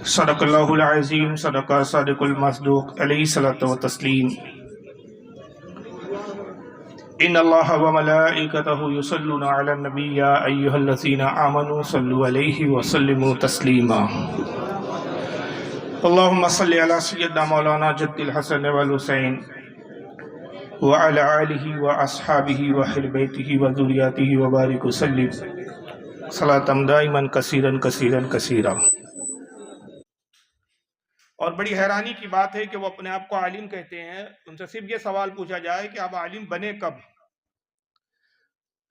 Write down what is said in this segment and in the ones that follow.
صدق اللہ العظیم، صدق صادق المصدوق، علیہ الصلوۃ والتسلیم۔ ان اللہ وملائکتہ یصلون علی النبی یا ایھا الذین آمنوا صلوا علیہ وسلموا تسلیما۔ اللہم صل علی سیدنا مولانا جد الحسن والحسین وعلی آلہ واصحابہ واہل بیتہ وذریاتہ وبارک وسلم صلاۃ دائما کثیرا کثیرا کثیرا۔ اور بڑی حیرانی کی بات ہے کہ وہ اپنے آپ کو عالم کہتے ہیں، ان سے صرف یہ سوال پوچھا جائے کہ آپ عالم بنے کب؟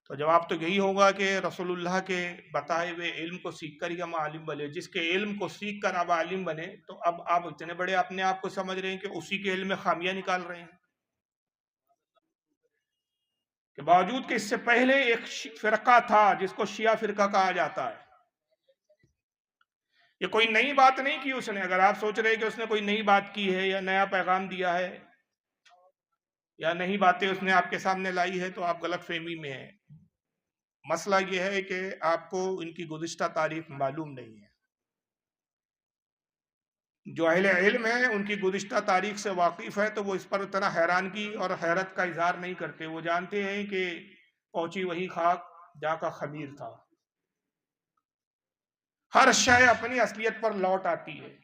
تو جواب تو یہی ہوگا کہ رسول اللہ کے بتائے ہوئے علم کو سیکھ کر ہی ہم عالم بنے۔ جس کے علم کو سیکھ کر آپ عالم بنے تو اب آپ اتنے بڑے اپنے آپ کو سمجھ رہے ہیں کہ اسی کے علم میں خامیاں نکال رہے ہیں، کہ باوجود کہ اس سے پہلے ایک فرقہ تھا جس کو شیعہ فرقہ کہا جاتا ہے۔ یہ کوئی نئی بات نہیں کی اس نے۔ اگر آپ سوچ رہے کہ اس نے کوئی نئی بات کی ہے یا نیا پیغام دیا ہے یا نئی باتیں اس نے آپ کے سامنے لائی ہے تو آپ غلط فہمی میں ہیں۔ مسئلہ یہ ہے کہ آپ کو ان کی گزشتہ تاریخ معلوم نہیں ہے۔ جو اہل علم ہیں ان کی گزشتہ تاریخ سے واقف ہے تو وہ اس پر اتنا حیرانگی اور حیرت کا اظہار نہیں کرتے۔ وہ جانتے ہیں کہ پہنچی وہی خاک جا کا خمیر تھا۔ ہر شے اپنی اصلیت پر لوٹ آتی ہے۔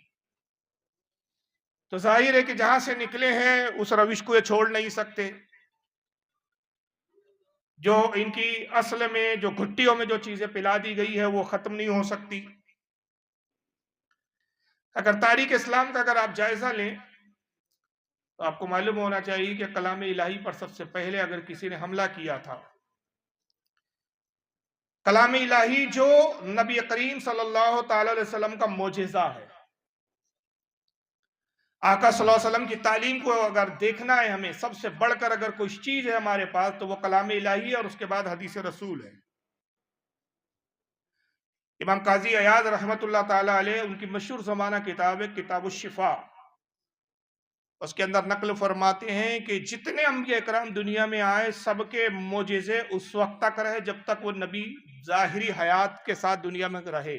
تو ظاہر ہے کہ جہاں سے نکلے ہیں اس روش کو یہ چھوڑ نہیں سکتے۔ جو ان کی اصل میں جو گھٹیوں میں جو چیزیں پلا دی گئی ہے وہ ختم نہیں ہو سکتی۔ اگر تاریخ اسلام کا اگر آپ جائزہ لیں تو آپ کو معلوم ہونا چاہیے کہ کلام الہی پر سب سے پہلے اگر کسی نے حملہ کیا تھا، کلام الہی جو نبی کریم صلی اللہ تعالی علیہ وسلم کا معجزہ ہے، آقا صلی اللہ علیہ وسلم کی تعلیم کو اگر دیکھنا ہے ہمیں، سب سے بڑھ کر اگر کوئی چیز ہے ہمارے پاس تو وہ کلام الہی ہے، اور اس کے بعد حدیث رسول ہے۔ امام قاضی عیاض رحمۃ اللہ تعالی علیہ، ان کی مشہور زمانہ کتاب ہے کتاب الشفاء، اس کے اندر نقل فرماتے ہیں کہ جتنے انبیاء اکرام دنیا میں آئے سب کے معجزے اس وقت تک رہے جب تک وہ نبی ظاہری حیات کے ساتھ دنیا میں رہے۔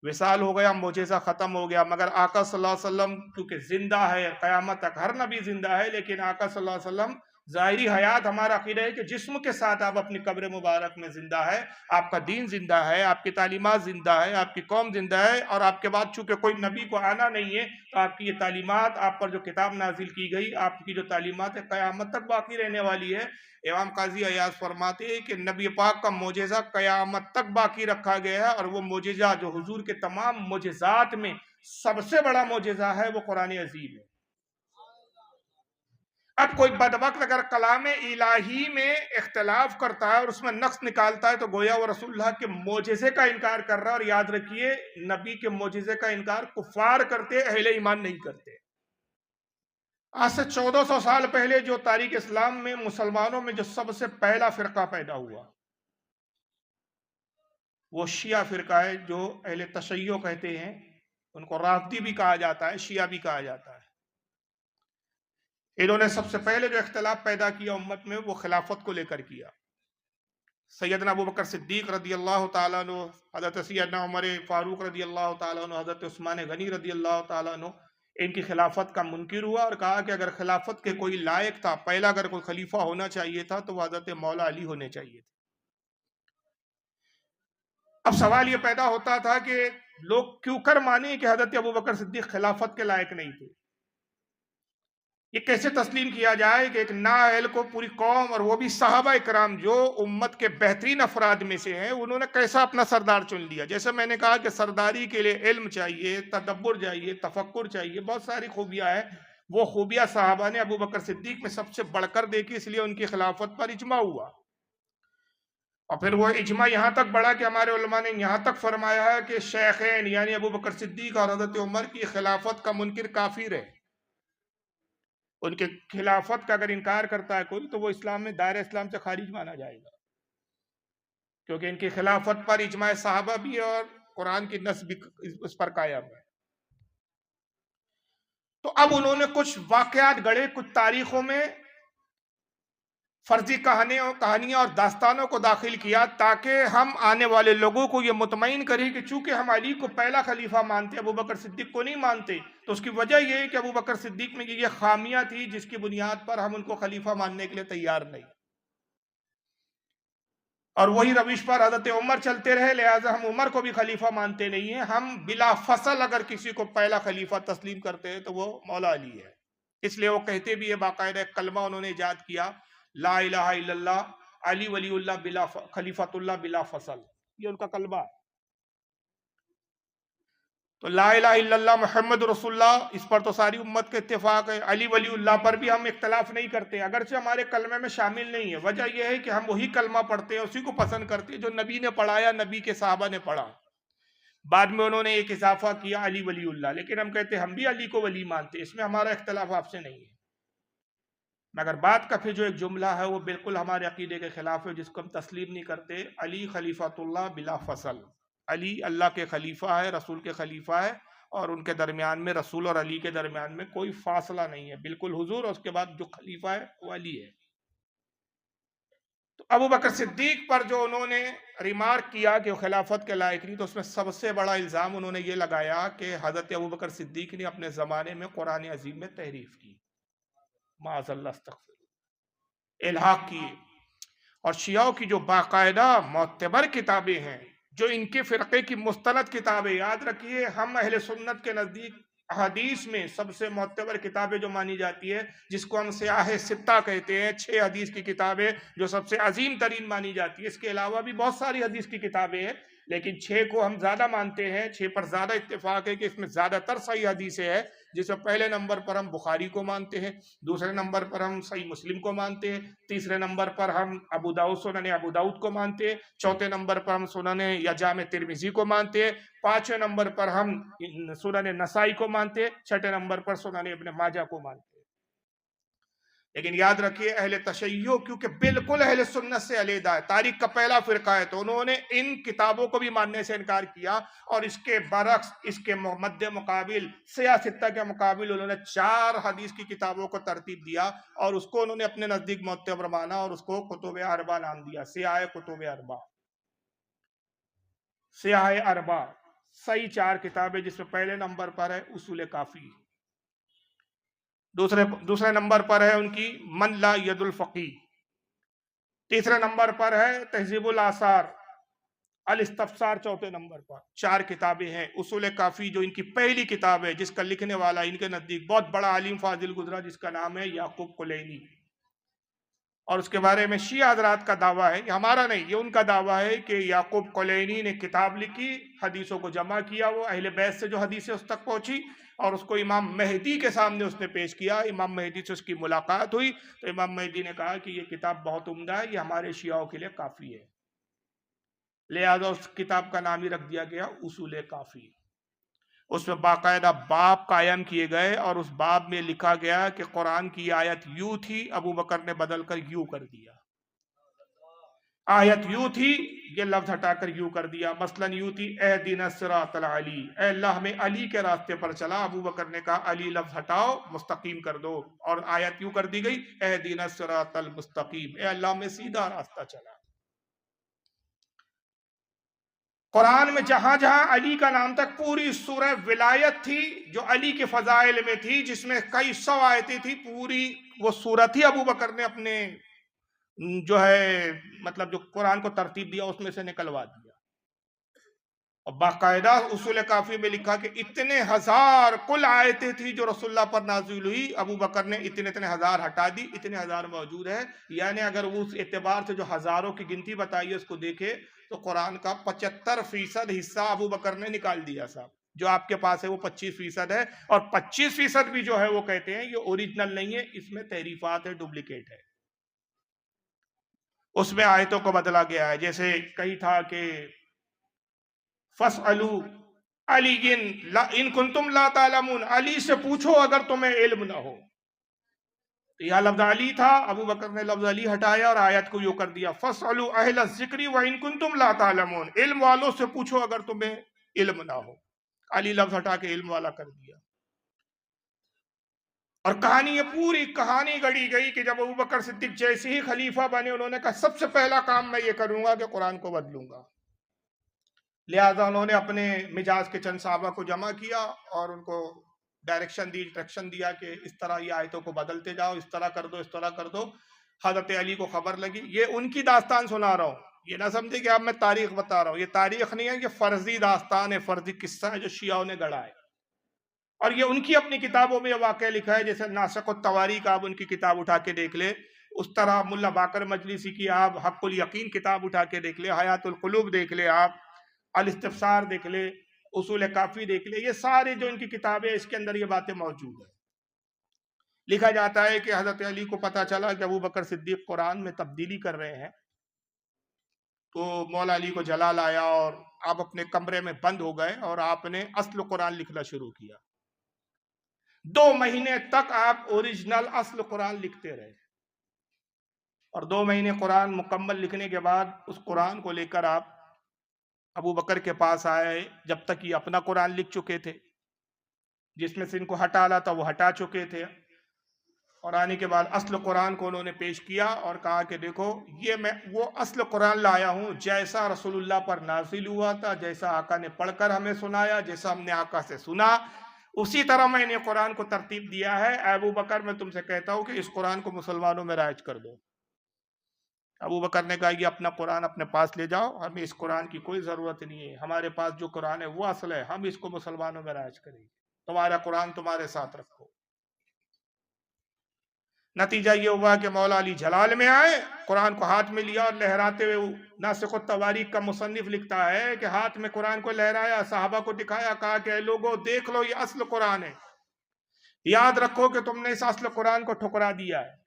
وصال ہو گیا، معجزہ ختم ہو گیا، مگر آقا صلی اللہ علیہ وسلم کیونکہ زندہ ہے قیامت تک، ہر نبی زندہ ہے، لیکن آقا صلی اللہ علیہ وسلم ظاہری حیات، ہمارا عقیدہ ہے کہ جسم کے ساتھ آپ اپنی قبر مبارک میں زندہ ہے، آپ کا دین زندہ ہے، آپ کی تعلیمات زندہ ہے، آپ کی قوم زندہ ہے، اور آپ کے بعد چونکہ کوئی نبی کو آنا نہیں ہے تو آپ کی یہ تعلیمات، آپ پر جو کتاب نازل کی گئی، آپ کی جو تعلیمات ہے قیامت تک باقی رہنے والی ہے۔ امام قاضی عیاض فرماتے ہیں کہ نبی پاک کا معجزہ قیامت تک باقی رکھا گیا ہے، اور وہ معجزہ جو حضور کے تمام معجزات میں سب سے بڑا معجزہ ہے وہ قرآن عظیم ہے۔ اب کوئی بدبخت اگر کلام الہی میں اختلاف کرتا ہے اور اس میں نقص نکالتا ہے تو گویا وہ رسول اللہ کے معجزے کا انکار کر رہا ہے، اور یاد رکھیے نبی کے معجزے کا انکار کفار کرتے، اہل ایمان نہیں کرتے۔ آج سے 1400 سال پہلے جو تاریخ اسلام میں مسلمانوں میں جو سب سے پہلا فرقہ پیدا ہوا وہ شیعہ فرقہ ہے، جو اہل تشیع کہتے ہیں، ان کو رافضی بھی کہا جاتا ہے، شیعہ بھی کہا جاتا ہے۔ انہوں نے سب سے پہلے جو اختلاف پیدا کیا امت میں وہ خلافت کو لے کر کیا۔ سیدنا ابوبکر صدیق رضی اللہ تعالیٰ عنہ، حضرت سیدنا عمر فاروق رضی اللہ تعالیٰ عنہ، حضرت عثمان غنی رضی اللہ تعالیٰ عنہ ان کی خلافت کا منکر ہوا، اور کہا کہ اگر خلافت کے کوئی لائق تھا، پہلا اگر کوئی خلیفہ ہونا چاہیے تھا تو وہ حضرت مولا علی ہونے چاہیے تھے۔ اب سوال یہ پیدا ہوتا تھا کہ لوگ کیوں کر مانے کہ حضرت ابوبکر صدیق خلافت کے لائق نہیں تھے؟ یہ کیسے تسلیم کیا جائے کہ ایک نااہل کو پوری قوم، اور وہ بھی صحابہ اکرام جو امت کے بہترین افراد میں سے ہیں، انہوں نے کیسا اپنا سردار چن لیا؟ جیسے میں نے کہا کہ سرداری کے لیے علم چاہیے، تدبر چاہیے، تفکر چاہیے، بہت ساری خوبیاں ہیں۔ وہ خوبیاں صحابہ نے ابوبکر صدیق میں سب سے بڑھ کر دیکھی، اس لیے ان کی خلافت پر اجماع ہوا، اور پھر وہ اجماع یہاں تک بڑھا کہ ہمارے علماء نے یہاں تک فرمایا ہے کہ شیخین یعنی ابوبکر صدیق اور حضرت عمر کی خلافت کا منکر کافر ہے۔ ان کے خلافت کا اگر انکار کرتا ہے کوئی تو وہ اسلام میں دائرہ اسلام سے خارج مانا جائے گا، کیونکہ ان کی خلافت پر اجماع صحابہ بھی ہے اور قرآن کی نص بھی اس پر قائم ہے۔ تو اب انہوں نے کچھ واقعات گڑھے کچھ تاریخوں میں فرضی کہانیاں اور داستانوں کو داخل کیا تاکہ ہم آنے والے لوگوں کو یہ مطمئن کریں کہ چونکہ ہم علی کو پہلا خلیفہ مانتے، ابو بکر صدیق کو نہیں مانتے، تو اس کی وجہ یہ ہے کہ ابو بکر صدیق میں یہ خامیاں تھی جس کی بنیاد پر ہم ان کو خلیفہ ماننے کے لیے تیار نہیں، اور وہی روش پر حضرت عمر چلتے رہے، لہٰذا ہم عمر کو بھی خلیفہ مانتے نہیں ہیں۔ ہم بلا فصل اگر کسی کو پہلا خلیفہ تسلیم کرتے ہیں تو وہ مولا علی ہے۔ اس لیے وہ کہتے بھی ہے، باقاعدہ ایک کلمہ انہوں نے ایجاد کیا، لا الہ الا اللہ علی ولی اللہ بلا خلیفۃ اللہ بلا فصل، یہ ان کا کلمہ ہے۔ تو لا الہ الا اللہ محمد رسول اللہ، اس پر تو ساری امت کا اتفاق ہے۔ علی ولی اللہ پر بھی ہم اختلاف نہیں کرتے، اگرچہ ہمارے کلمے میں شامل نہیں ہے۔ وجہ یہ ہے کہ ہم وہی کلمہ پڑھتے ہیں، اسی کو پسند کرتے ہیں جو نبی نے پڑھایا، نبی کے صحابہ نے پڑھا۔ بعد میں انہوں نے ایک اضافہ کیا علی ولی اللہ، لیکن ہم کہتے ہیں ہم بھی علی کو ولی مانتے ہیں، اس میں ہمارا اختلاف آپ سے نہیں ہے۔ مگر بات کا پھر جو ایک جملہ ہے وہ بالکل ہمارے عقیدے کے خلاف ہے، جس کو ہم تسلیم نہیں کرتے۔ علی خلیفۃ اللہ بلا فصل، علی اللہ کے خلیفہ ہے، رسول کے خلیفہ ہے، اور ان کے درمیان میں، رسول اور علی کے درمیان میں کوئی فاصلہ نہیں ہے، بالکل حضور، اور اس کے بعد جو خلیفہ ہے وہ علی ہے۔ تو ابو بکر صدیق پر جو انہوں نے ریمارک کیا کہ وہ خلافت کے لائق نہیں، تو اس میں سب سے بڑا الزام انہوں نے یہ لگایا کہ حضرت ابو بکر صدیق نے اپنے زمانے میں قرآن عظیم میں تحریف کی، معاذ اللہ، استغفر، الحاق کیے۔ اور شیعوں کی جو باقاعدہ معتبر کتابیں ہیں، جو ان کے فرقے کی مستند کتابیں، یاد رکھیے ہم اہل سنت کے نزدیک حدیث میں سب سے معتبر کتابیں جو مانی جاتی ہے، جس کو ہم سیاہ ستہ کہتے ہیں، 6 حدیث کی کتابیں جو سب سے عظیم ترین مانی جاتی ہے۔ اس کے علاوہ بھی بہت ساری حدیث کی کتابیں ہیں، لیکن 6 کو ہم زیادہ مانتے ہیں، 6 پر زیادہ اتفاق ہے کہ اس میں زیادہ تر صحیح حدیثیں ہیں، جس میں پہلے نمبر پر ہم بخاری کو مانتے ہیں، دوسرے نمبر پر ہم صحیح مسلم کو مانتے ہیں، تیسرے نمبر پر ہم ابو داؤد، سنن ابو داؤد کو مانتے ہیں، چوتھے نمبر پر ہم سنن یا جامع ترمذی کو مانتے ہیں، پانچویں نمبر پر ہم سنن نسائی کو مانتے ہیں، چھٹے نمبر پر سنن ابن ماجہ کو مانتے ہیں۔ لیکن یاد رکھیے اہل تشیع کیونکہ بالکل اہل سنت سے علیحدہ ہے، تاریخ کا پہلا فرقہ ہے، تو انہوں نے ان کتابوں کو بھی ماننے سے انکار کیا، اور اس کے برعکس، اس کے مد مقابل، سیاہ ستہ کے مقابل انہوں نے 4 حدیث کی کتابوں کو ترتیب دیا، اور اس کو انہوں نے اپنے نزدیک معتبر مانا، اور اس کو کتب اربع نام دیا، سیاہ کتب اربع، سیاہ اربع، صحیح 4 کتابیں، جس میں پہلے نمبر پر ہے اصول کافی، دوسرے نمبر پر ہے ان کی من لا ید الفقی، تیسرے نمبر پر ہے تہذیب الاثار، الاستفسار چوتھے نمبر پر۔ 4 کتابیں ہیں، اصول کافی جو ان کی پہلی کتاب ہے، جس کا لکھنے والا ان کے نزدیک بہت بڑا عالم فاضل گزرا، جس کا نام ہے یعقوب کلینی، اور اس کے بارے میں شیعہ حضرات کا دعویٰ ہے، یہ ہمارا نہیں، یہ ان کا دعویٰ ہے کہ یعقوب کلینی نے کتاب لکھی، حدیثوں کو جمع کیا، وہ اہل بیت سے جو حدیثیں اس تک پہنچی، اور اس کو امام مہدی کے سامنے اس نے پیش کیا، امام مہدی سے اس کی ملاقات ہوئی، تو امام مہدی نے کہا کہ یہ کتاب بہت عمدہ ہے، یہ ہمارے شیعوں کے لیے کافی ہے، لہذا اس کتاب کا نام ہی رکھ دیا گیا اصول کافی۔ اس میں باقاعدہ باب قائم کیے گئے، اور اس باب میں لکھا گیا کہ قرآن کی آیت یوں تھی، ابو بکر نے بدل کر یوں کر دیا، آیت یوں تھی، یہ لفظ ہٹا کر یوں کر دیا، مثلاً یوں تھی اہدنا الصراط العلی، اے اللہ ہمیں علی کے راستے پر چلا، ابو بکر نے کہا علی لفظ ہٹاؤ، مستقیم کر دو، اور آیت یوں کر دی گئی اہدنا الصراط المستقیم، اے اللہ ہمیں سیدھا راستہ چلا۔ قرآن میں جہاں جہاں علی کا نام تک، پوری سورہ ولایت تھی جو علی کے فضائل میں تھی، جس میں کئی 100 آیتیں تھی، پوری وہ سورت ہی ابو بکر نے اپنے جو ہے مطلب جو قرآن کو ترتیب دیا اس میں سے نکلوا دیا، اور باقاعدہ اصول کافی میں لکھا کہ اتنے ہزار کل آیتیں تھی جو رسول اللہ پر نازل ہوئی، ابو بکر نے اتنے ہزار ہٹا دی، اتنے ہزار موجود ہے، یعنی اگر اس اعتبار سے جو ہزاروں کی گنتی بتائی ہے اس کو دیکھے تو قرآن کا 75% حصہ ابو بکر نے نکال دیا صاحب، جو آپ کے پاس ہے وہ 25% ہے، اور 25% بھی جو ہے وہ کہتے ہیں یہ اوریجنل نہیں ہے، اس میں تحریفات ہے، ڈپلیکیٹ ہے، اس میں آیتوں کو بدلا گیا ہے، جیسے کہی تھا کہ فَاسْأَلُوا عَلِيٍّ إِن كُنتُمْ لَا تَعْلَمُونَ، علی سے پوچھو اگر تمہیں علم نہ ہو، تو یہ لفظ علی تھا، ابو بکر نے لفظ علی ہٹایا اور آیت کو یوں کر دیا فَاسْأَلُوا أَهْلَ الذِّكْرِ وَإِن كُنتُمْ لَا تَعْلَمُونَ، علم والوں سے پوچھو اگر تمہیں علم نہ ہو، علی لفظ ہٹا کے علم والا کر دیا۔ اور کہانی یہ پوری کہانی گڑی گئی کہ جب ابو بکر صدیق جیسے ہی خلیفہ بنے انہوں نے کہا سب سے پہلا کام میں یہ کروں گا کہ قرآن کو بدلوں گا. لہذا انہوں نے اپنے مجاز کے چند صحابہ کو جمع کیا اور ان کو ڈائریکشن دی، انسٹرکشن دیا کہ اس طرح یہ آیتوں کو بدلتے جاؤ، اس طرح کر دو، اس طرح کر دو. حضرت علی کو خبر لگی. یہ ان کی داستان سنا رہا ہوں، یہ نہ سمجھے کہ اب میں تاریخ بتا رہا ہوں. یہ تاریخ نہیں ہے، یہ فرضی داستان ہے، فرضی قصہ ہے جو شیعوں نے گڑھا ہے. اور یہ ان کی اپنی کتابوں میں واقعہ لکھا ہے. جیسے ناسخ التواریخ آپ ان کی کتاب اٹھا کے دیکھ لے، اس طرح ملا باقر مجلسی کی آپ حق الیقین کتاب اٹھا کے دیکھ لے، حیات القلوب دیکھ لے، آپ الاستفسار دیکھ لے، اصول کافی دیکھ لے. یہ سارے جو ان کی کتابیں اس کے اندر یہ باتیں موجود ہیں. لکھا جاتا ہے کہ حضرت علی کو پتا چلا کہ ابو بکر صدیق قرآن میں تبدیلی کر رہے ہیں، تو مولا علی کو جلال آیا اور آپ اپنے کمرے میں بند ہو گئے اور آپ نے اصل قرآن لکھنا شروع کیا. 2 مہینے تک آپ اوریجنل اصل قرآن لکھتے رہے، اور 2 مہینے قرآن مکمل لکھنے کے بعد اس قرآن کو لے کر آپ ابو بکر کے پاس آئے. جب تک یہ اپنا قرآن لکھ چکے تھے، جس میں سے ان کو ہٹانا تھا وہ ہٹا چکے تھے، اور آنے کے بعد اصل قرآن کو انہوں نے پیش کیا اور کہا کہ دیکھو یہ میں وہ اصل قرآن لایا ہوں جیسا رسول اللہ پر نازل ہوا تھا، جیسا آقا نے پڑھ کر ہمیں سنایا، جیسا ہم نے آقا سے سنا، اسی طرح میں نے قرآن کو ترتیب دیا ہے. اے ابو بکر میں تم سے کہتا ہوں کہ اس قرآن کو مسلمانوں میں رائج کر دو. ابو بکر نے کہا یہ اپنا قرآن اپنے پاس لے جاؤ، ہمیں اس قرآن کی کوئی ضرورت نہیں ہے، ہمارے پاس جو قرآن ہے وہ اصل ہے، ہم اس کو مسلمانوں میں رائج کریں گے، تمہارا قرآن تمہارے ساتھ رکھو. نتیجہ یہ ہوا کہ مولا علی جلال میں آئے، قرآن کو ہاتھ میں لیا اور لہراتے ہوئے، ناسخ التواریخ کا مصنف لکھتا ہے کہ ہاتھ میں قرآن کو لہرایا، صحابہ کو دکھایا، کہا کہ اے لوگو دیکھ لو یہ اصل قرآن ہے، یاد رکھو کہ تم نے اس اصل قرآن کو ٹھکرا دیا ہے،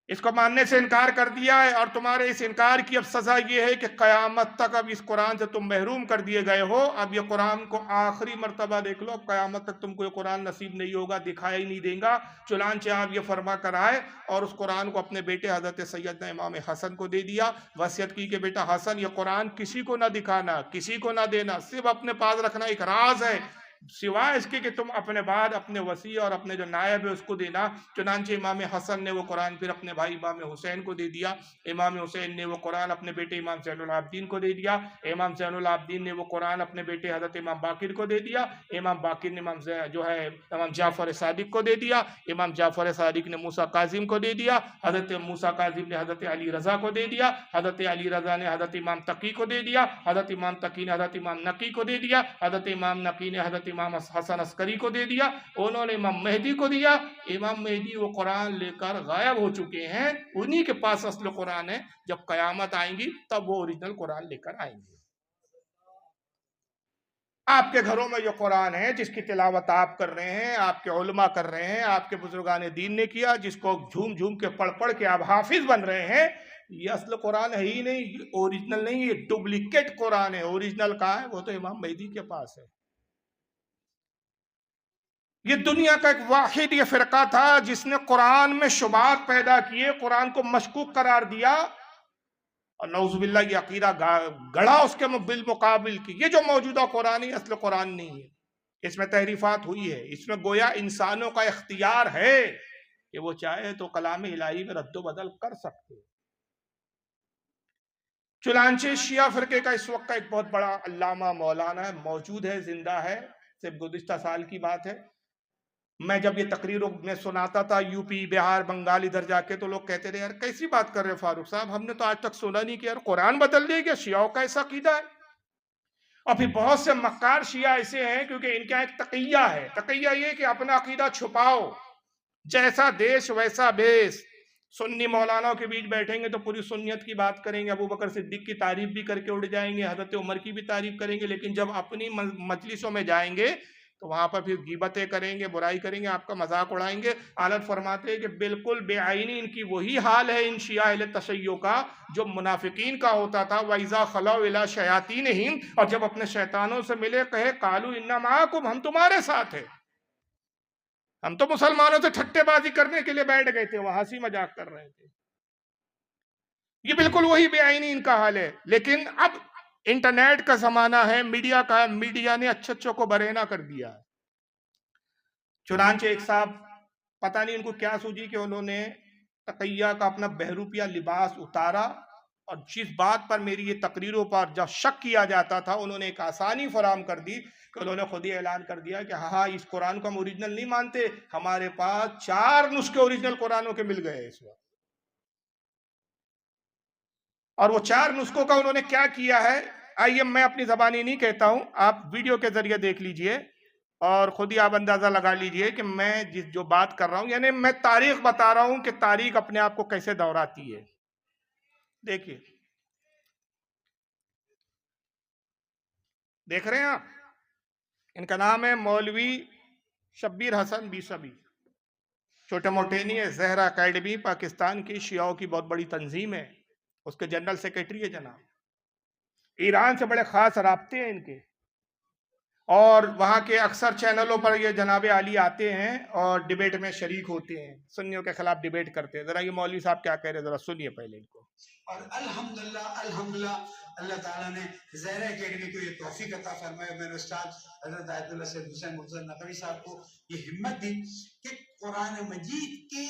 اس کو ماننے سے انکار کر دیا ہے، اور تمہارے اس انکار کی اب سزا یہ ہے کہ قیامت تک اب اس قرآن سے تم محروم کر دیے گئے ہو. اب یہ قرآن کو آخری مرتبہ دیکھ لو، اب قیامت تک تم کو یہ قرآن نصیب نہیں ہوگا، دکھائی نہیں دیں گا. چنانچہ آپ یہ فرما کر آئے اور اس قرآن کو اپنے بیٹے حضرت سیدنا امام حسن کو دے دیا. وصیت کی کہ بیٹا حسن یہ قرآن کسی کو نہ دکھانا، کسی کو نہ دینا، صرف اپنے پاس رکھنا، ایک راز ہے، سوائے اس کے کہ تم اپنے بعد اپنے وصی اور اپنے جو نائب ہے اس کو دینا. چنانچہ امام حسن نے وہ قرآن پھر اپنے بھائی امام حسین کو دے دیا، امام حسین نے وہ قرآن اپنے بیٹے امام زین العابدین کو دے دیا، امام زین العابدین نے وہ قرآن اپنے بیٹے حضرت امام باقر کو دے دیا، امام باقر نے امام جعفر صادق کو دے دیا، امام جعفر صادق نے موسیٰ کاظم کو دے دیا، حضرت موسیٰ کاظم نے حضرت علی رضا کو دے دیا، حضرت علی رضا نے حضرت امام تقی کو دے دیا، حضرت امام تقی نے حضرت امام نقی کو دے دیا، حضرت امام نقی نے حضرت امام حسن عسکری کو دے دیا، انہوں نے امام مہدی کو دیا. امام مہدی وہ قرآن لے کر غائب ہو چکے ہیں، انہی کے پاس اصل قرآن ہے. جب قیامت آئیں گی تب وہ اوریجنل قرآن لے کر آئیں گے. آپ کے گھروں میں جو قرآن ہے جس کی تلاوت آپ کر رہے ہیں، آپ کے علماء کر رہے ہیں، آپ کے بزرگان دین نے کیا، جس کو جھوم جھوم کے پڑھ پڑھ کے آپ حافظ بن رہے ہیں، یہ اصل قرآن ہے ہی نہیں، یہ اوریجنل نہیں، یہ ڈپلیکیٹ قرآن ہے. اوریجنل کہاں ہے؟ وہ تو امام مہدی کے پاس ہے. یہ دنیا کا ایک واحد یہ فرقہ تھا جس نے قرآن میں شبہات پیدا کیے، قرآن کو مشکوک قرار دیا، اور نعوذ باللہ یہ عقیدہ گڑھا اس کے بالمقابل کی یہ جو موجودہ قرآن ہے اصل قرآن نہیں ہے، اس میں تحریفات ہوئی ہے، اس میں گویا انسانوں کا اختیار ہے کہ وہ چاہے تو کلام الہی میں رد و بدل کر سکتے. چنانچہ شیعہ فرقے کا اس وقت کا ایک بہت بڑا علامہ مولانا ہے، موجود ہے، زندہ ہے، صرف گزشتہ سال کی بات ہے. میں جب یہ تقریروں میں سناتا تھا یو پی، بہار، بنگال، ادھر جا کے، تو لوگ کہتے رہے یار کیسی بات کر رہے فاروق صاحب، ہم نے تو آج تک سنا نہیں کہ یار قرآن بدل دے گا، شیعوں کا ایسا عقیدہ ہے. اور پھر بہت سے مکار شیعہ ایسے ہیں کیونکہ ان کا ایک تقیہ ہے، تقیہ یہ کہ اپنا عقیدہ چھپاؤ، جیسا دیش ویسا بیس. سنی مولانا کے بیچ بیٹھیں گے تو پوری سنیت کی بات کریں گے، ابو بکر صدیق کی تعریف بھی کر کے اڑ جائیں گے، حضرت عمر کی بھی تعریف کریں گے، لیکن جب اپنی مجلسوں میں جائیں گے تو وہاں پر پھر غیبتیں کریں گے، برائی کریں گے، آپ کا مذاق اڑائیں گے. حالت فرماتے ہیں کہ بالکل بے آئینی ان کی وہی حال ہے ان شیعہ اہل تشیع کا جو منافقین کا ہوتا تھا. وَإِذَا خَلَوْا إِلَىٰ شَيَاطِینِهِمْ، اور جب اپنے شیطانوں سے ملے کہے قَالُوا إِنَّا مَعَكُمْ، ہم تمہارے ساتھ ہیں، ہم تو مسلمانوں سے ٹھٹے بازی کرنے کے لیے بیٹھ گئے تھے، وہاں ہنسی مذاق کر رہے تھے. یہ بالکل وہی بے آئینی ان کا حال ہے. لیکن اب انٹرنیٹ کا زمانہ ہے، میڈیا کا، میڈیا نے اچھے اچھوں کو برینا کر دیا ہے. چنانچہ ایک صاحب پتہ نہیں ان کو کیا سوچی کہ انہوں نے تقیہ کا اپنا بہروپیہ لباس اتارا، اور جس بات پر میری یہ تقریروں پر جب شک کیا جاتا تھا انہوں نے ایک آسانی فراہم کر دی کہ انہوں نے خود ہی اعلان کر دیا کہ ہاں اس قرآن کو ہم اوریجنل نہیں مانتے، ہمارے پاس 4 نسخے اوریجنل قرآنوں کے مل گئے اس وقت۔ اور وہ 4 نسخوں کا انہوں نے کیا کیا ہے، آئیے میں اپنی زبانی نہیں کہتا ہوں، آپ ویڈیو کے ذریعے دیکھ لیجئے اور خود ہی آپ اندازہ لگا لیجئے کہ میں جو بات کر رہا ہوں، یعنی میں تاریخ بتا رہا ہوں کہ تاریخ اپنے آپ کو کیسے دہراتی ہے۔ دیکھیے، دیکھ رہے ہیں آپ، ان کا نام ہے مولوی شبیر حسن بیسوی، چھوٹے موٹے نہیں ہے، زہرا اکیڈمی پاکستان کی شیعوں کی بہت بڑی تنظیم ہے، اس کے جنرل سیکریٹری ہے جناب، ایران سے بڑے خاص رابطے ہیں ان کے، اور وہاں کے اکثر چینلوں پر یہ جناب عالی آتے ہیں اور ڈیبیٹ میں شریک ہوتے ہیں، سنیوں کے خلاف ڈیبیٹ کرتے ہیں۔ ذرا یہ مولوی صاحب کیا کہہ رہے ہیں ذرا سنیے پہلے ان کو۔ اور الحمدللہ اللہ تعالیٰ نے زہرا اکیڈمی کو یہ توفیق عطا فرمایا، میرے استاد حضرت آیت اللہ سید حسین مرتضی نقوی صاحب کو یہ ہمت دی کہ قرآن مجید کے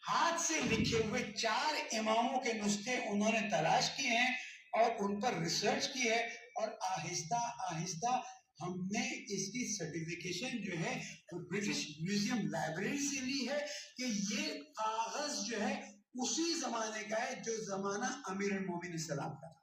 ہاتھ سے لکھے ہوئے 4 اماموں کے نسخے انہوں نے تلاش کیے ہیں اور ان پر ریسرچ کی ہے، اور آہستہ آہستہ ہم نے اس کی سرٹیفیکیشن جو ہے وہ برٹش میوزیم لائبریری سے لی ہے کہ یہ کاغذ جو ہے اسی زمانے کا ہے جو زمانہ امیر المومنین السلام کا تھا۔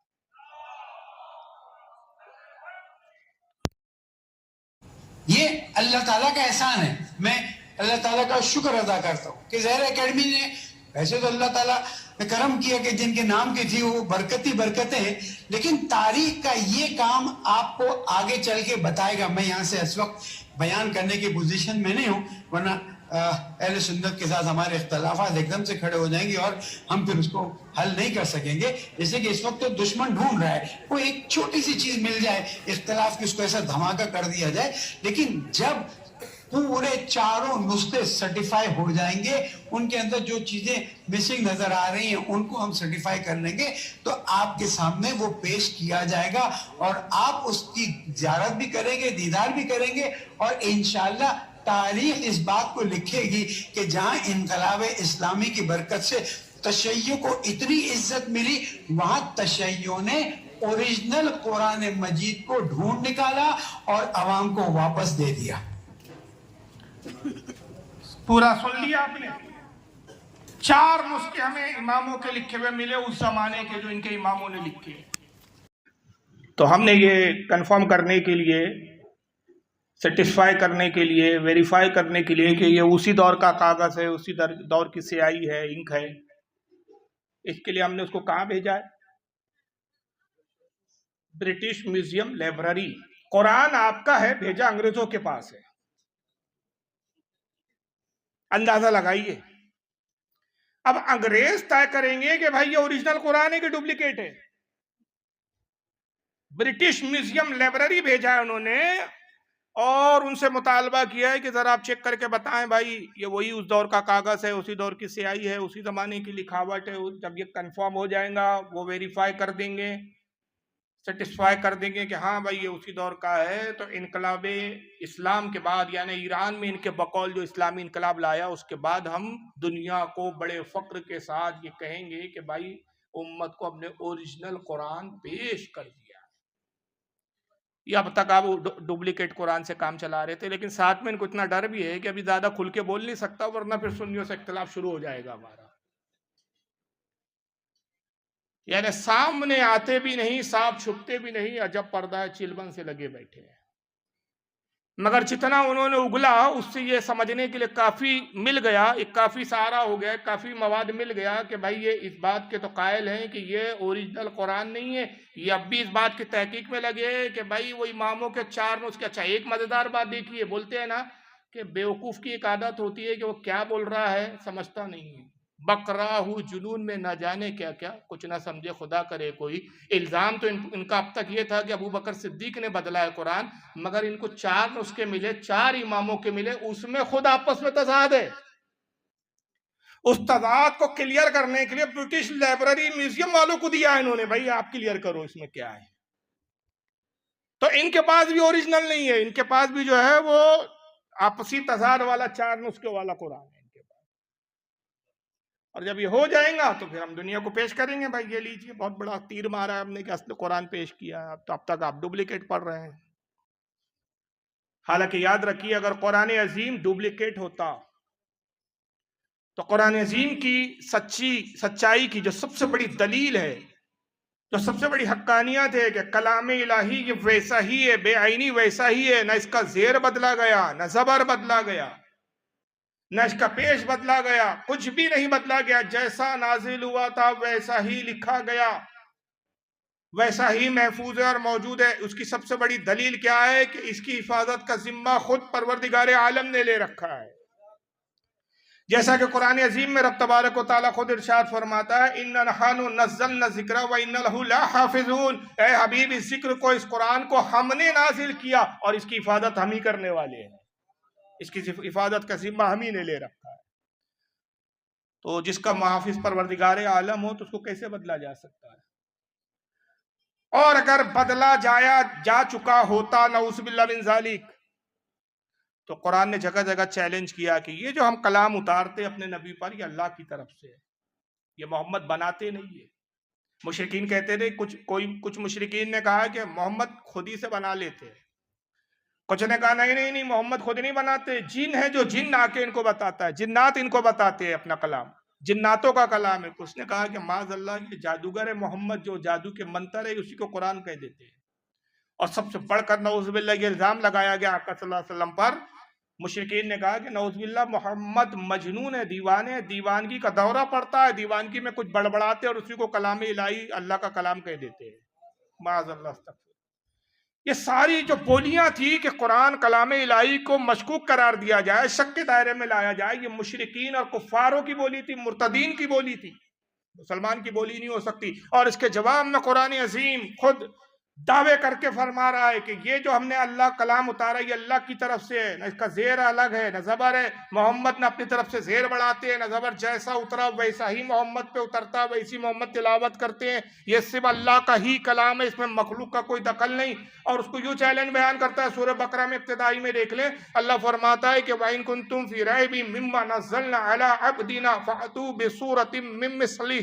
یہ اللہ تعالیٰ کا احسان ہے، میں اللہ تعالیٰ کا شکر ادا کرتا ہوں کہ زہرا اکیڈمی نے، ویسے تو اللہ تعالیٰ نے کرم کیا کہ جن کے نام کی تھی وہ برکتی برکتیں ہیں، لیکن تاریخ کا یہ کام آپ کو آگے چل کے بتائے گا۔ میں یہاں سے اس وقت بیان کرنے کی پوزیشن میں نہیں ہوں، ورنہ اہل سنت کے ساتھ ہمارے اختلافات ایک دم سے کھڑے ہو جائیں گے اور ہم پھر اس کو حل نہیں کر سکیں گے۔ جیسے کہ اس وقت تو دشمن ڈھونڈ رہا ہے وہ ایک چھوٹی سی چیز مل جائے اختلاف کی، اس کو ایسا دھماکہ کر دیا جائے، لیکن جب پورے 4 نسخے سرٹیفائی ہو جائیں گے، ان کے اندر جو چیزیں مسنگ نظر آ رہی ہیں ان کو ہم سرٹیفائی کر لیں گے، تو آپ کے سامنے وہ پیش کیا جائے گا اور آپ اس کی زیارت بھی کریں گے، دیدار بھی کریں گے، اور انشاءاللہ تاریخ اس بات کو لکھے گی کہ جہاں انقلاب اسلامی کی برکت سے تشیع کو اتنی عزت ملی، وہاں تشیع نے اوریجنل قرآن مجید کو ڈھونڈ نکالا اور عوام کو واپس دے دیا۔ پورا سن لیا آپ نے، 4 نسخے ہمیں اماموں کے لکھے ہوئے ملے اس زمانے کے جو ان کے اماموں نے لکھے۔ تو ہم نے یہ کنفرم کرنے کے لیے، سیٹسفائی کرنے کے لیے، ویریفائی کرنے کے لیے کہ یہ اسی دور کا کاغذ ہے، اسی دور کی سیاہی ہے، انک ہے، اس کے لیے ہم نے اس کو کہاں بھیجا ہے؟ British museum library. قرآن آپ کا ہے، بھیجا انگریزوں کے پاس ہے، اندازہ لگائیے۔ اب انگریز طے کریں گے کہ بھائی یہ اوریجنل قرآن ہے کہ ڈپلیکیٹ ہے۔ برٹش میوزیم لائبریری بھیجا ہے انہوں نے اور ان سے مطالبہ کیا ہے کہ ذرا آپ چیک کر کے بتائیں بھائی یہ وہی اس دور کا کاغذ ہے، اسی دور کی سیاہی ہے، اسی زمانے کی لکھاوٹ ہے۔ جب یہ کنفرم ہو جائے گا وہ ویریفائی کر دیں گے، سیٹسفائی کر دیں گے کہ ہاں بھائی یہ اسی دور کا ہے، تو انقلاب اسلام کے بعد، یعنی ایران میں ان کے بقول جو اسلامی انقلاب لایا، اس کے بعد ہم دنیا کو بڑے فخر کے ساتھ یہ کہیں گے کہ بھائی امت کو اپنے اوریجنل قرآن پیش کر دیا۔ یہ اب تک آپ ڈپلیکیٹ قرآن سے کام چلا رہے تھے، لیکن ساتھ میں ان کو اتنا ڈر بھی ہے کہ ابھی زیادہ کھل کے بول نہیں سکتا، ورنہ پھر سنیوں سے اختلاف شروع ہو جائے گا ہمارا۔ یعنی سامنے آتے بھی نہیں، سانپ چھپتے بھی نہیں، عجب پردہ چلبن سے لگے بیٹھے ہیں۔ مگر جتنا انہوں نے اگلا اس سے یہ سمجھنے کے لیے کافی مل گیا، ایک کافی سہارا ہو گیا، کافی مواد مل گیا کہ بھائی یہ اس بات کے تو قائل ہیں کہ یہ اوریجنل قرآن نہیں ہے۔ یہ اب بھی اس بات کی تحقیق میں لگے کہ بھائی وہ اماموں کے 4 نسخے۔ اچھا ایک مزیدار بات دیکھیے، بولتے ہیں نا کہ بیوقوف کی ایک عادت ہوتی ہے کہ وہ کیا بول رہا ہے سمجھتا نہیں ہے، بکراہ جنون میں نہ جانے کیا کیا، کچھ نہ سمجھے خدا کرے کوئی۔ الزام تو ان کا اب تک یہ تھا کہ ابو بکر صدیق نے بدلا ہے قرآن، مگر ان کو 4 نسخے ملے، 4 اماموں کے ملے، اس میں خود آپس میں تضاد ہے۔ اس تضاد کو کلیئر کرنے کے لیے برٹش لائبریری میوزیم والوں کو دیا انہوں نے، بھائی آپ کلیئر کرو اس میں کیا ہے۔ تو ان کے پاس بھی اوریجنل نہیں ہے، ان کے پاس بھی جو ہے وہ آپسی تضاد والا 4 نسخے والا قرآن ہے۔ اور جب یہ ہو جائیں گا تو پھر ہم دنیا کو پیش کریں گے، بھائی یہ لیجیے بہت بڑا تیر مارا ہے ہم نے کہ اصل قرآن پیش کیا ہے، اب تک آپ ڈپلیکیٹ پڑھ رہے ہیں۔ حالانکہ یاد رکھیے اگر قرآن عظیم ڈپلیکیٹ ہوتا تو قرآن عظیم کی سچائی کی جو سب سے بڑی دلیل ہے، جو سب سے بڑی حقانیت ہے کہ کلام الہی یہ ویسا ہی ہے، بے عینی ویسا ہی ہے، نہ اس کا زیر بدلا گیا، نہ زبر بدلا گیا، نہ اس کا پیش بدلا گیا، کچھ بھی نہیں بدلا گیا، جیسا نازل ہوا تھا ویسا ہی لکھا گیا، ویسا ہی محفوظ ہے اور موجود ہے۔ اس کی سب سے بڑی دلیل کیا ہے کہ اس کی حفاظت کا ذمہ خود پروردگار عالم نے لے رکھا ہے، جیسا کہ قرآن عظیم میں رب تبارک و تعالیٰ خود ارشاد فرماتا ہے اِنَّا نَحْنُ نَزَّلْنَا الذِّكْرَ وَإِنَّا لَهُ لَحَافِظُونَ، اے حبیب اس ذکر کو، اس قرآن کو ہم نے نازل کیا اور اس کی حفاظت ہم ہی کرنے والے ہیں، اس کی حفاظت کا ذمہ ہم ہی نے لے رکھا ہے۔ تو جس کا محافظ پروردگار عالم ہو تو اس کو کیسے بدلا جا سکتا ہے؟ اور اگر بدلا جا چکا ہوتا نعوذ باللہ من ذالک، تو قرآن نے جگہ جگہ چیلنج کیا کہ یہ جو ہم کلام اتارتے اپنے نبی پر یہ اللہ کی طرف سے ہے، یہ محمد بناتے نہیں ہے۔ مشرکین کہتے تھے، کچھ مشرکین نے کہا کہ محمد خود ہی سے بنا لیتے ہیں، کچھ نے کہا نہیں محمد خود نہیں بناتے، جن ہے جو جن آ کے ان کو بتاتا ہے، جنات ان کو بتاتے ہیں اپنا کلام، جناتوں کا کلام ہے۔ اس نے کہا کہ معاذ اللہ یہ جادوگر ہے محمد، جو جادو کے منتر ہے اسی کو قرآن کہہ دیتے ہیں۔ اور سب سے بڑھ کر نعوذ باللہ یہ الزام لگایا گیا آقا صلی اللہ علیہ وسلم پر، مشرکین نے کہا کہ نعوذ باللہ محمد مجنون ہے، دیوانے ہے، دیوانگی کا دورہ پڑتا ہے، دیوانگی میں کچھ بڑبڑاتے اور اسی کو کلام الہی اللہ کا کلام کہہ دیتے ہیں، معاذ اللہ استغفر۔ یہ ساری جو بولیاں تھی کہ قرآن کلام الہی کو مشکوک قرار دیا جائے، شک کے دائرے میں لایا جائے، یہ مشرکین اور کفاروں کی بولی تھی، مرتدین کی بولی تھی، مسلمان کی بولی نہیں ہو سکتی۔ اور اس کے جواب میں قرآن عظیم خود دعوے کر کے فرما رہا ہے کہ یہ جو ہم نے اللہ کلام اتارا یہ اللہ کی طرف سے ہے، نہ اس کا زیر الگ ہے نہ زبر ہے، محمد نے اپنی طرف سے زیر بڑھاتے ہیں نہ زبر، جیسا اترا ویسا ہی محمد پہ اترتا، ویسی محمد تلاوت کرتے ہیں، یہ صرف اللہ کا ہی کلام ہے، اس میں مخلوق کا کوئی دخل نہیں۔ اور اس کو یوں چیلنج بیان کرتا ہے، سورہ بقرہ میں ابتدائی میں دیکھ لیں، اللہ فرماتا ہے کہ وَإِن كُنتُمْ فِي رَيْبٍ مِّمَّا نَزَّلْنَا عَلَىٰ عَبْدِنَا فَأْتُوا بِسُورَةٍ مِّن مِّثْلِهِ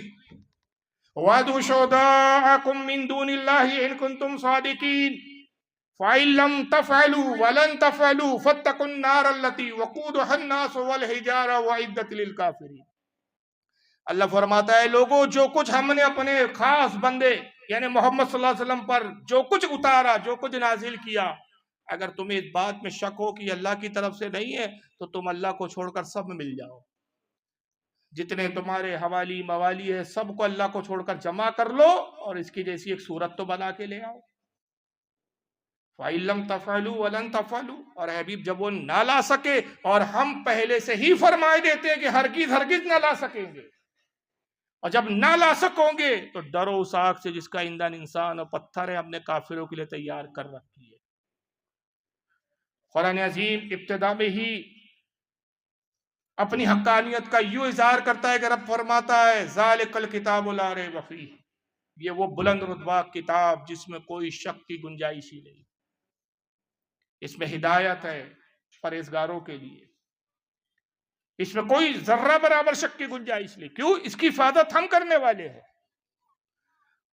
وَادْعُوا شُهَدَاءَكُم مِّن دُونِ اللَّهِ إِن كُنتُمْ صَادِقِينَ فَإِن لَّمْ تَفْعَلُوا وَلَن تَفْعَلُوا فَاتَّقُوا النَّارَ الَّتِي وَقُودُهَا النَّاسُ وَالْحِجَارَةُ وَأُعِدَّتْ لِلْكَافِرِينَ۔ اللہ فرماتا ہے لوگوں جو کچھ ہم نے اپنے خاص بندے یعنی محمد صلی اللہ علیہ وسلم پر جو کچھ اتارا، جو کچھ نازل کیا، اگر تمہیں اس بات میں شک ہو کہ یہ اللہ کی طرف سے نہیں ہے تو تم اللہ کو چھوڑ کر سب میں مل جاؤ، جتنے تمہارے حوالی موالی ہے سب کو اللہ کو چھوڑ کر جمع کر لو اور اس کی جیسی ایک صورت تو بنا کے لے آؤ۔ فَإِن لَّمْ تَفْعَلُوا وَلَن تَفْعَلُوا، اور حبیب جب وہ نہ لا سکے اور ہم پہلے سے ہی فرمائے دیتے ہیں کہ ہرگز نہ لا سکیں گے، اور جب نہ لا سکو گے تو ڈرو اس آگ سے جس کا ایندھن انسان اور پتھر ہے، ہم نے کافروں کے لیے تیار کر رکھی ہے۔ قرآن عظیم ابتدا میں ہی اپنی حقانیت کا یوں اظہار کرتا ہے کہ رب فرماتا ہے ذالک الکتاب لا ریب فیہ، یہ وہ بلند رتبہ کتاب جس میں کوئی شک کی گنجائش ہی نہیں، اس میں ہدایت ہے پرہیزگاروں کے لیے، اس میں کوئی ذرہ برابر شک کی گنجائش نہیں۔ کیوں؟ اس کی حفاظت ہم کرنے والے ہیں،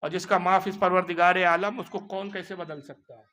اور جس کا محافظ پروردگار عالم اس کو کون کیسے بدل سکتا ہے؟